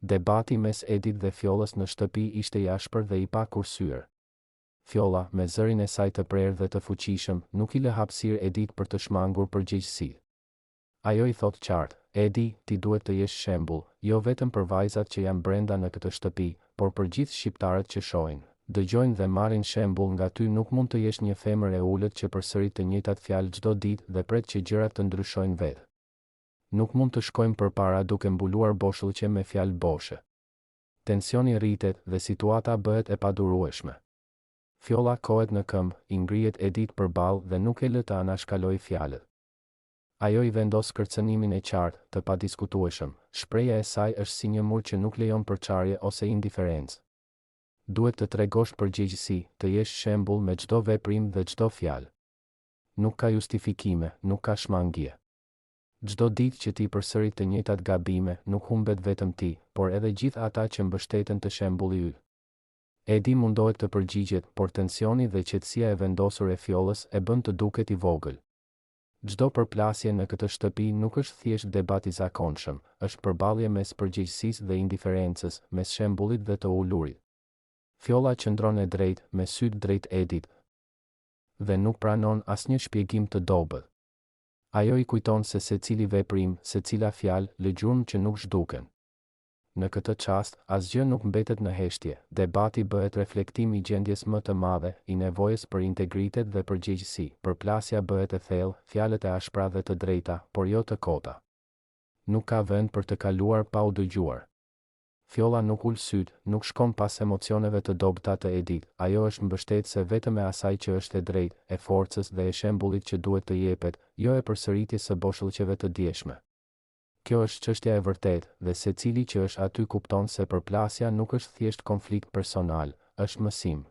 Debati mes Edit dhe Fjollës në shtëpi ishte i ashpër dhe i pa kursyer. Fjolla, me zërin e saj të prerë dhe të fuqishëm, nuk i lë hapësirë Edit për të shmangur përgjegjësi. Ajo i thot qartë, Edi, ti duhet të jesh shembull, jo vetëm për vajzat që janë brenda në këtë shtëpi, por për gjithë shqiptarët që shohin, dëgjojnë dhe marrin shembull nga ty. Nuk mund të jesh një femër e ulët që përsërit të njëjtat fjalë çdo ditë dhe pret që gjërat të ndryshojnë vetë. Nuk mund të shkojmë përpara duke mbuluar boshllëqe me fjalë boshe. Tensioni rritet dhe situata bëhet e padurueshme. Fjolla kohet në këmbë, i ngrihet Edit përballë dhe nuk e lë të anashkalojë fjalët. Ajo i vendos kërcënimin e qartë, të padiskutueshëm. Shpreha e saj është si një mur që nuk lejon përçarje ose indiferencë. Duhet të tregosh përgjegjësi, të jesh shembull me çdo veprim dhe çdo fjalë. Nuk ka justifikime, nuk ka shmangje. Çdo ditë që ti përsërit të njëjtat gabime, nuk humbet vetëm ti, por edhe gjithë ata që mbështeten të shembulli yt. Edi mundohet të përgjigjet, por tensioni dhe qetësia e vendosur e Fjollës e bën të duket i vogël. Çdo përplasje në këtë shtëpi nuk është thjesht debat i zakonshëm, është përballje mes përgjegjësisë dhe indiferencës, mes shembullit dhe të ulurit. Fjolla qëndron e drejtë, me sytë drejt Edit, dhe nuk pranon asnjë shpjegim të dobët. Ajo i kujton se secili veprim, secila fjalë, lë gjurmë që nuk zhduken. Në këtë çast, asgjë nuk mbetet në heshtje, debati bëhet reflektim i gjendjes më të madhe, i nevojës për integritet dhe përgjegjësi. Përplasja bëhet e thellë, fjalët e ashpra dhe të drejta, por jo të kota. Nuk ka vend për të kaluar pa u dëgjuar. Fjolla nuk ul syt, nuk shkon pas emocioneve të dobëta të Edit. Ajo është mbështetëse vetëm e asaj që është e drejtë, e forcës dhe e shembullit që duhet të jepet, jo e përsëritjes së boshllëqeve të dieshme. Kjo është çështja e vërtetë, dhe secili që është aty kupton se përplasja nuk është thjesht konflikt personal, është mësim.